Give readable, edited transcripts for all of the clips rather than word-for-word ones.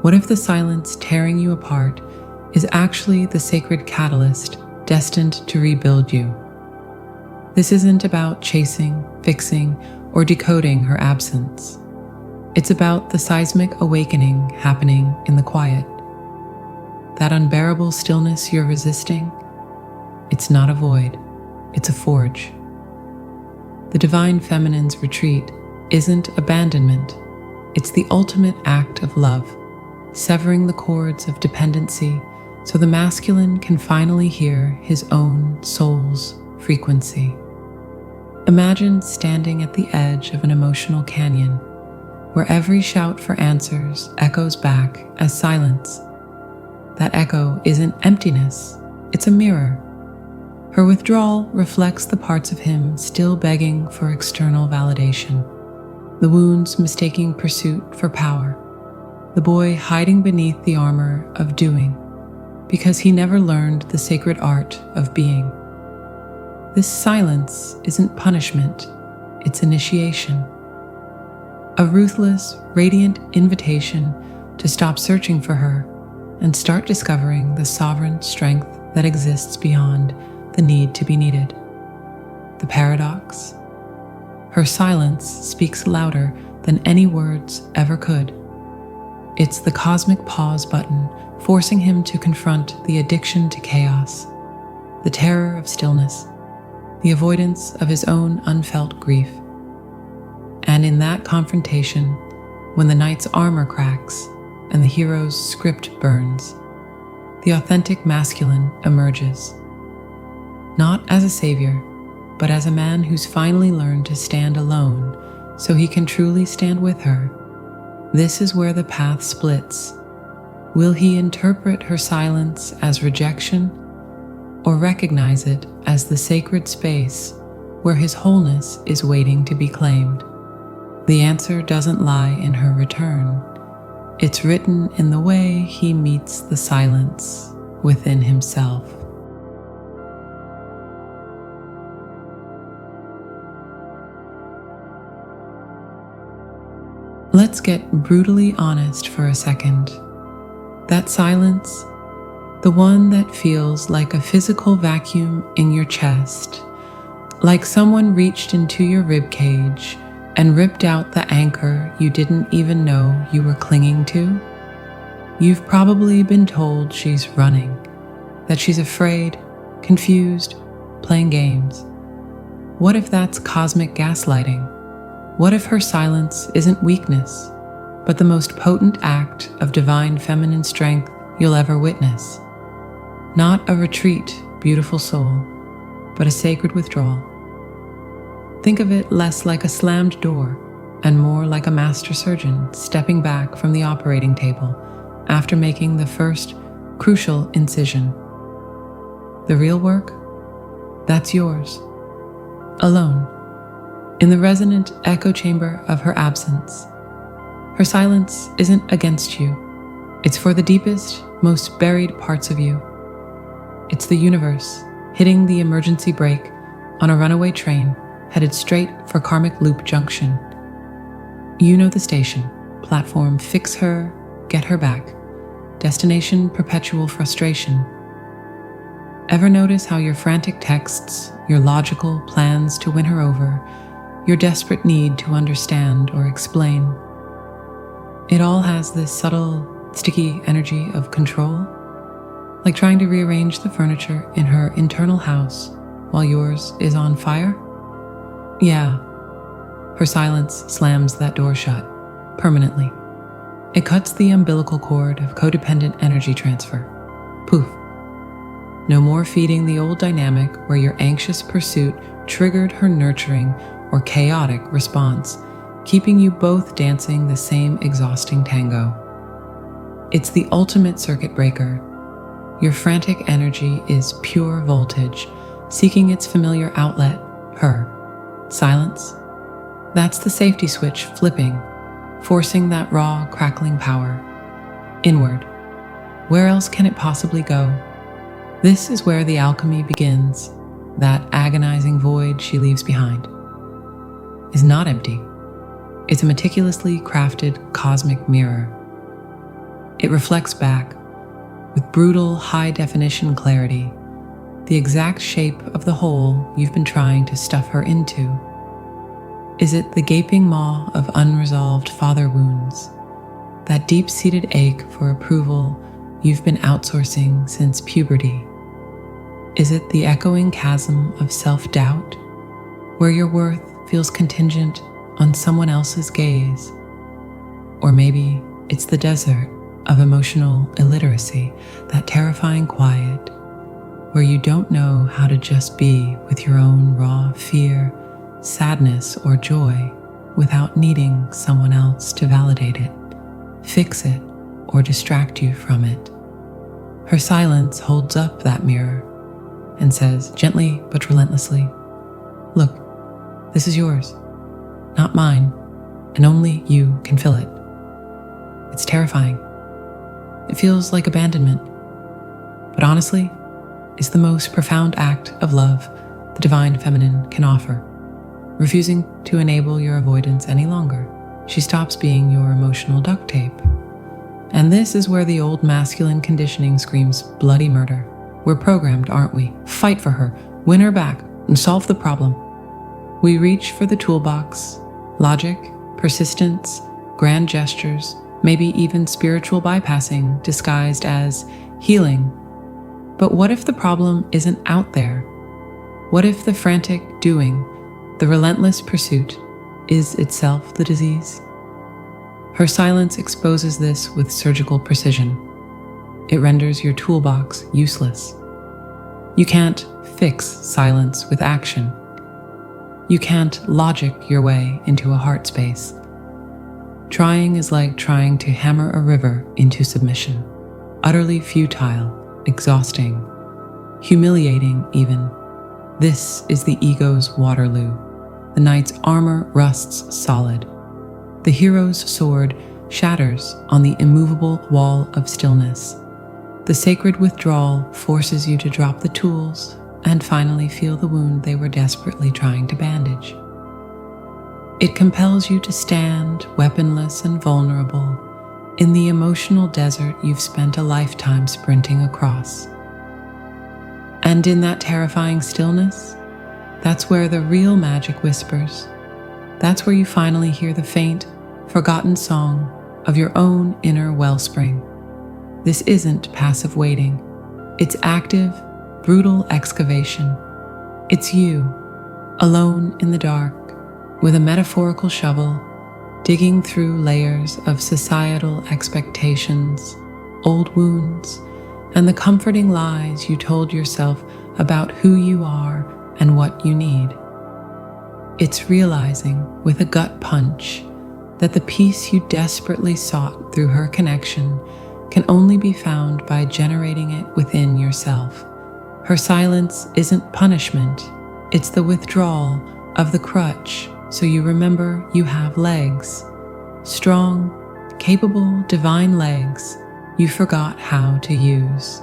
What if the silence tearing you apart is actually the sacred catalyst destined to rebuild you? This isn't about chasing, fixing, or decoding her absence. It's about the seismic awakening happening in the quiet. That unbearable stillness you're resisting, it's not a void, it's a forge. The divine feminine's retreat isn't abandonment, it's the ultimate act of love, severing the cords of dependency so the masculine can finally hear his own soul's frequency. Imagine standing at the edge of an emotional canyon where every shout for answers echoes back as silence. That echo isn't emptiness, it's a mirror. Her withdrawal reflects the parts of him still begging for external validation, the wounds mistaking pursuit for power, the boy hiding beneath the armor of doing because he never learned the sacred art of being. This silence isn't punishment, it's initiation. A ruthless, radiant invitation to stop searching for her and start discovering the sovereign strength that exists beyond the need to be needed. The paradox? Her silence speaks louder than any words ever could. It's the cosmic pause button forcing him to confront the addiction to chaos, the terror of stillness, the avoidance of his own unfelt grief. And in that confrontation, when the knight's armor cracks and the hero's script burns, the authentic masculine emerges. Not as a savior, but as a man who's finally learned to stand alone so he can truly stand with her. This is where the path splits. Will he interpret her silence as rejection or recognize it as the sacred space where his wholeness is waiting to be claimed? The answer doesn't lie in her return. It's written in the way he meets the silence within himself. Let's get brutally honest for a second. That silence, the one that feels like a physical vacuum in your chest, like someone reached into your ribcage and ripped out the anchor you didn't even know you were clinging to. You've probably been told she's running, that she's afraid, confused, playing games. What if that's cosmic gaslighting? What if her silence isn't weakness, but the most potent act of divine feminine strength you'll ever witness? Not a retreat, beautiful soul, but a sacred withdrawal. Think of it less like a slammed door and more like a master surgeon stepping back from the operating table after making the first crucial incision. The real work? That's yours. Alone. In the resonant echo chamber of her absence. Her silence isn't against you. It's for the deepest, most buried parts of you. It's the universe hitting the emergency brake on a runaway train headed straight for Karmic Loop Junction. You know the station. Platform fix her, get her back. Destination perpetual frustration. Ever notice how your frantic texts, your logical plans to win her over, your desperate need to understand or explain, it all has this subtle, sticky energy of control, like trying to rearrange the furniture in her internal house while yours is on fire? Yeah, her silence slams that door shut, permanently. It cuts the umbilical cord of codependent energy transfer. Poof. No more feeding the old dynamic where your anxious pursuit triggered her nurturing or chaotic response, keeping you both dancing the same exhausting tango. It's the ultimate circuit breaker. Your frantic energy is pure voltage, seeking its familiar outlet, her. Silence? That's the safety switch flipping, forcing that raw, crackling power inward. Where else can it possibly go? This is where the alchemy begins. That agonizing void she leaves behind is not empty. It's a meticulously crafted cosmic mirror. It reflects back, with brutal, high-definition clarity, the exact shape of the hole you've been trying to stuff her into. Is it the gaping maw of unresolved father wounds, that deep-seated ache for approval you've been outsourcing since puberty? Is it the echoing chasm of self-doubt, where your worth feels contingent on someone else's gaze? Or maybe it's the desert of emotional illiteracy, that terrifying quiet, where you don't know how to just be with your own raw fear, sadness, or joy without needing someone else to validate it, fix it, or distract you from it. Her silence holds up that mirror and says, gently but relentlessly, "Look, this is yours, not mine, and only you can fill it." It's terrifying. It feels like abandonment, but honestly, it's the most profound act of love the divine feminine can offer. Refusing to enable your avoidance any longer, she stops being your emotional duct tape. And this is where the old masculine conditioning screams bloody murder. We're programmed, aren't we? Fight for her, win her back, and solve the problem. We reach for the toolbox, logic, persistence, grand gestures, maybe even spiritual bypassing disguised as healing. But what if the problem isn't out there? What if the frantic doing, the relentless pursuit, is itself the disease? Her silence exposes this with surgical precision. It renders your toolbox useless. You can't fix silence with action. You can't logic your way into a heart space. Trying is like trying to hammer a river into submission. Utterly futile, exhausting, humiliating even. This is the ego's Waterloo. The knight's armor rusts solid. The hero's sword shatters on the immovable wall of stillness. The sacred withdrawal forces you to drop the tools and finally feel the wound they were desperately trying to bandage. It compels you to stand weaponless and vulnerable in the emotional desert you've spent a lifetime sprinting across. And in that terrifying stillness, that's where the real magic whispers. That's where you finally hear the faint, forgotten song of your own inner wellspring. This isn't passive waiting. It's active, brutal excavation. It's you, alone in the dark, with a metaphorical shovel, digging through layers of societal expectations, old wounds, and the comforting lies you told yourself about who you are and what you need. It's realizing with a gut punch that the peace you desperately sought through her connection can only be found by generating it within yourself. Her silence isn't punishment, it's the withdrawal of the crutch, so you remember you have legs. Strong, capable, divine legs you forgot how to use.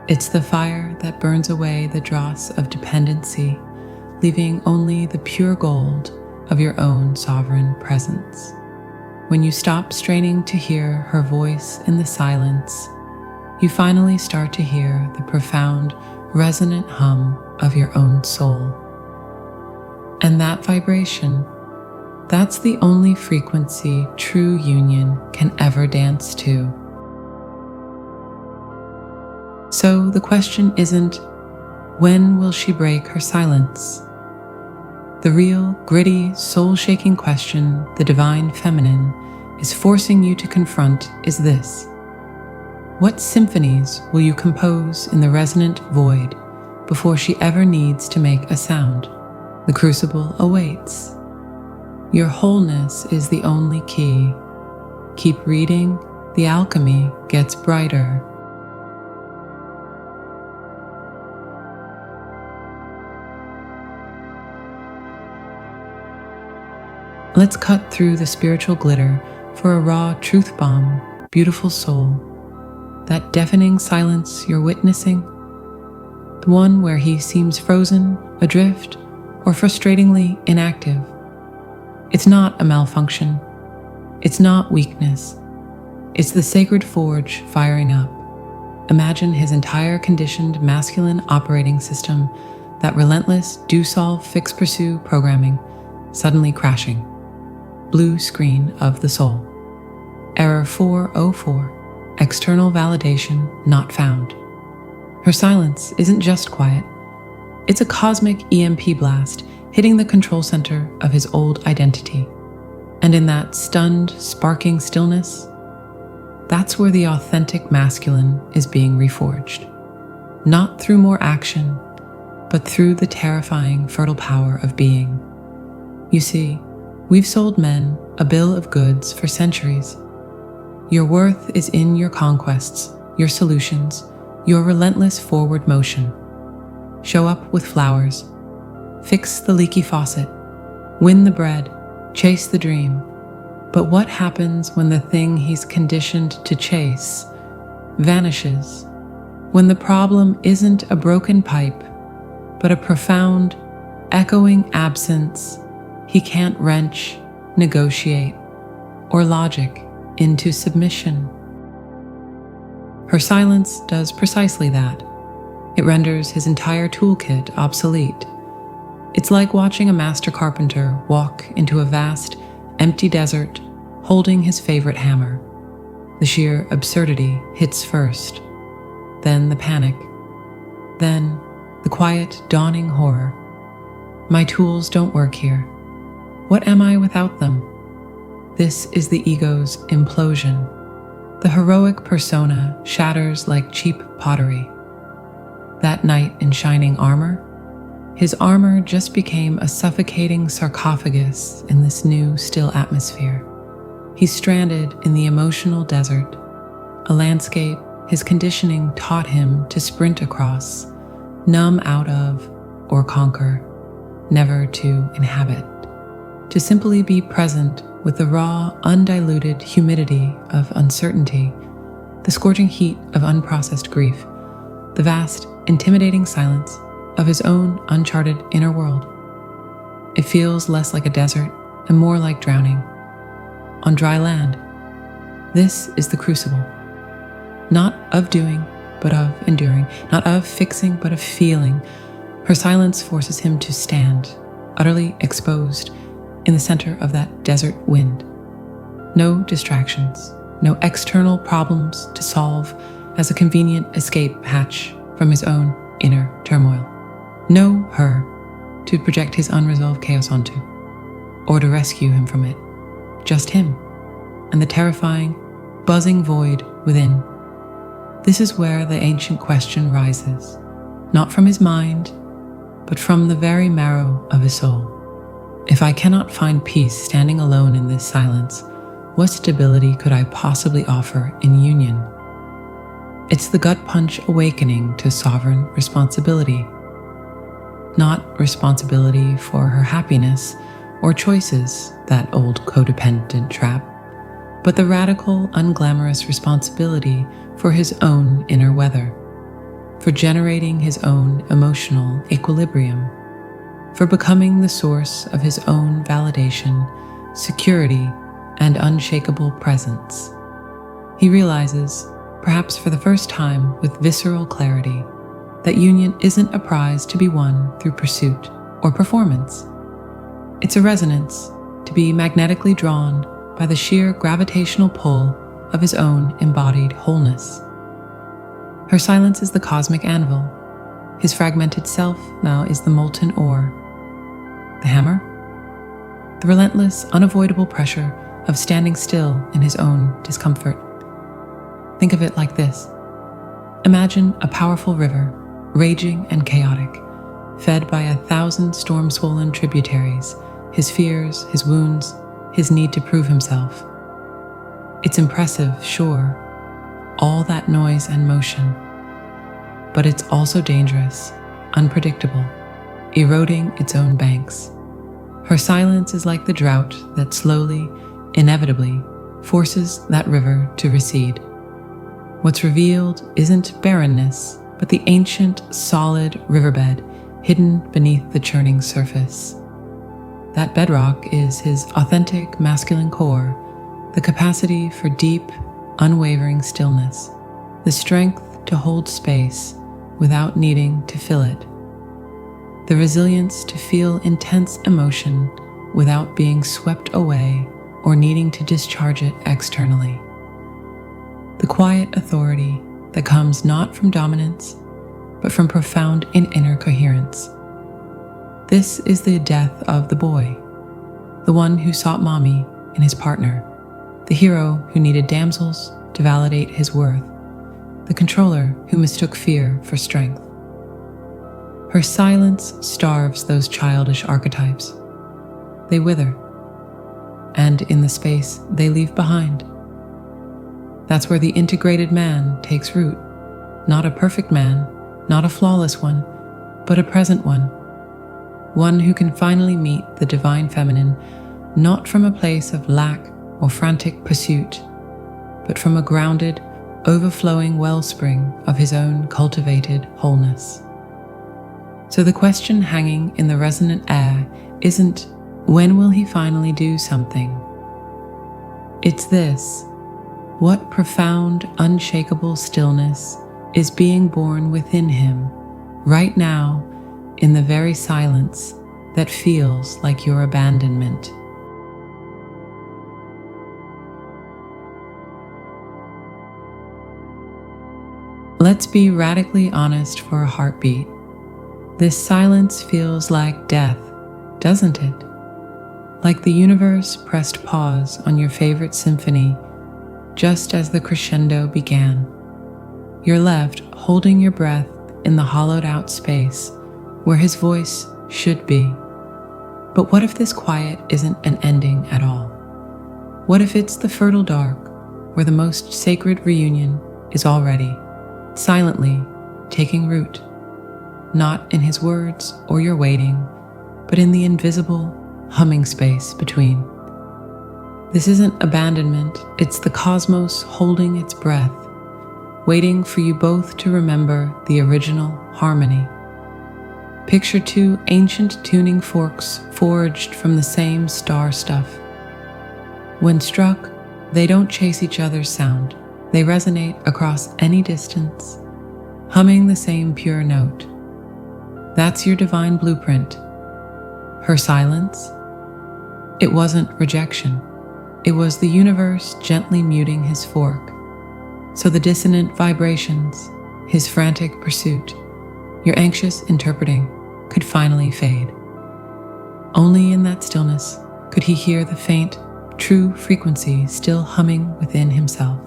It's the fire that burns away the dross of dependency, leaving only the pure gold of your own sovereign presence. When you stop straining to hear her voice in the silence, you finally start to hear the profound, resonant hum of your own soul. And that vibration, that's the only frequency true union can ever dance to. So the question isn't, when will she break her silence? The real, gritty, soul-shaking question the divine feminine is forcing you to confront is this: what symphonies will you compose in the resonant void before she ever needs to make a sound? The crucible awaits. Your wholeness is the only key. Keep reading, the alchemy gets brighter. Let's cut through the spiritual glitter for a raw truth bomb, beautiful soul. That deafening silence you're witnessing, the one where he seems frozen, adrift, or frustratingly inactive. It's not a malfunction. It's not weakness. It's the sacred forge firing up. Imagine his entire conditioned masculine operating system, that relentless do-solve, fix-pursue programming, suddenly crashing. Blue screen of the soul. Error 404. External validation not found. Her silence isn't just quiet. It's a cosmic EMP blast hitting the control center of his old identity. And in that stunned, sparking stillness, that's where the authentic masculine is being reforged. Not through more action, but through the terrifying, fertile power of being. You see, we've sold men a bill of goods for centuries. Your worth is in your conquests, your solutions, your relentless forward motion. Show up with flowers, fix the leaky faucet, win the bread, chase the dream. But what happens when the thing he's conditioned to chase vanishes? When the problem isn't a broken pipe, but a profound, echoing absence he can't wrench, negotiate, or logic into submission. Her silence does precisely that. It renders his entire toolkit obsolete. It's like watching a master carpenter walk into a vast, empty desert holding his favorite hammer. The sheer absurdity hits first, then the panic, then the quiet, dawning horror. My tools don't work here. What am I without them? This is the ego's implosion. The heroic persona shatters like cheap pottery. That knight in shining armor, his armor just became a suffocating sarcophagus in this new, still atmosphere. He's stranded in the emotional desert, a landscape his conditioning taught him to sprint across, numb out of or conquer, never to inhabit. To simply be present with the raw, undiluted humidity of uncertainty, the scorching heat of unprocessed grief, the vast, intimidating silence of his own uncharted inner world. It feels less like a desert and more like drowning on dry land. This is the crucible, not of doing, but of enduring, not of fixing, but of feeling. Her silence forces him to stand, utterly exposed, in the center of that desert wind. No distractions, no external problems to solve as a convenient escape hatch from his own inner turmoil. No her to project his unresolved chaos onto, or to rescue him from it. Just him, and the terrifying, buzzing void within. This is where the ancient question rises, not from his mind, but from the very marrow of his soul. If I cannot find peace standing alone in this silence, what stability could I possibly offer in union? It's the gut punch awakening to sovereign responsibility. Not responsibility for her happiness or choices, that old codependent trap, but the radical, unglamorous responsibility for his own inner weather, for generating his own emotional equilibrium, for becoming the source of his own validation, security, and unshakable presence. He realizes, perhaps for the first time with visceral clarity, that union isn't a prize to be won through pursuit or performance. It's a resonance to be magnetically drawn by the sheer gravitational pull of his own embodied wholeness. Her silence is the cosmic anvil. His fragmented self now is the molten ore. The hammer? The relentless, unavoidable pressure of standing still in his own discomfort. Think of it like this. Imagine a powerful river, raging and chaotic, fed by 1,000 storm-swollen tributaries, his fears, his wounds, his need to prove himself. It's impressive, sure, all that noise and motion, but it's also dangerous, unpredictable, eroding its own banks. Her silence is like the drought that slowly, inevitably, forces that river to recede. What's revealed isn't barrenness, but the ancient, solid riverbed hidden beneath the churning surface. That bedrock is his authentic masculine core, the capacity for deep, unwavering stillness, the strength to hold space without needing to fill it, the resilience to feel intense emotion without being swept away or needing to discharge it externally, the quiet authority that comes not from dominance, but from profound inner coherence. This is the death of the boy, the one who sought mommy in his partner, the hero who needed damsels to validate his worth, the controller who mistook fear for strength. Her silence starves those childish archetypes. They wither, and in the space they leave behind. That's where the integrated man takes root, not a perfect man, not a flawless one, but a present one who can finally meet the divine feminine, not from a place of lack or frantic pursuit, but from a grounded, overflowing wellspring of his own cultivated wholeness. So the question hanging in the resonant air isn't, when will he finally do something? It's this: what profound, unshakable stillness is being born within him right now in the very silence that feels like your abandonment? Let's be radically honest for a heartbeat. This silence feels like death, doesn't it? Like the universe pressed pause on your favorite symphony just as the crescendo began. You're left holding your breath in the hollowed out space where his voice should be. But what if this quiet isn't an ending at all? What if it's the fertile dark where the most sacred reunion is already, silently taking root, not in his words or your waiting, but in the invisible, humming space between? This isn't abandonment, it's the cosmos holding its breath, waiting for you both to remember the original harmony. Picture two ancient tuning forks forged from the same star stuff. When struck, they don't chase each other's sound. They resonate across any distance, humming the same pure note. That's your divine blueprint. Her silence? It wasn't rejection. It was the universe gently muting his fork, so the dissonant vibrations, his frantic pursuit, your anxious interpreting, could finally fade. Only in that stillness could he hear the faint, true frequency still humming within himself.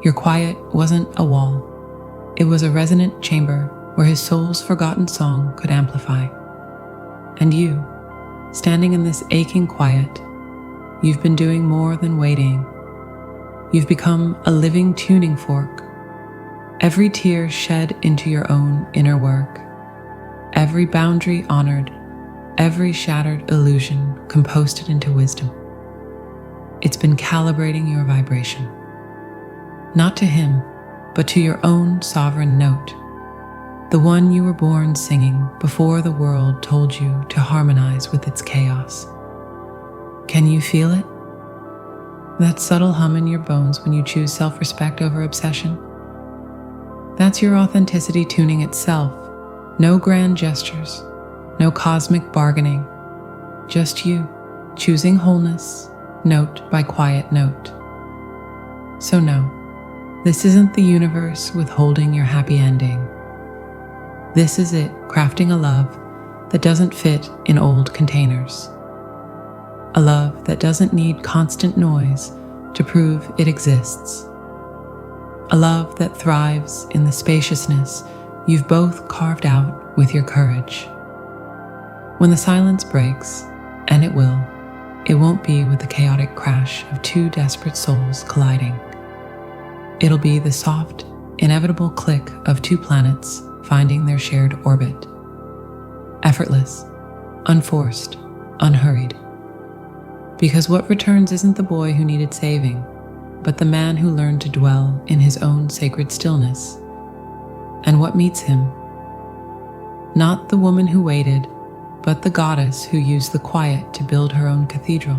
Your quiet wasn't a wall. It was a resonant chamber where his soul's forgotten song could amplify. And you, standing in this aching quiet, you've been doing more than waiting. You've become a living tuning fork. Every tear shed into your own inner work. Every boundary honored. Every shattered illusion composted into wisdom. It's been calibrating your vibration. Not to him, but to your own sovereign note. The one you were born singing before the world told you to harmonize with its chaos. Can you feel it? That subtle hum in your bones when you choose self-respect over obsession? That's your authenticity tuning itself. No grand gestures, no cosmic bargaining, just you choosing wholeness, note by quiet note. So no, this isn't the universe withholding your happy ending. This is it crafting a love that doesn't fit in old containers. A love that doesn't need constant noise to prove it exists. A love that thrives in the spaciousness you've both carved out with your courage. When the silence breaks, and it won't be with the chaotic crash of two desperate souls colliding. It'll be the soft, inevitable click of two planets finding their shared orbit. Effortless, unforced, unhurried. Because what returns isn't the boy who needed saving, but the man who learned to dwell in his own sacred stillness. And what meets him? Not the woman who waited, but the goddess who used the quiet to build her own cathedral.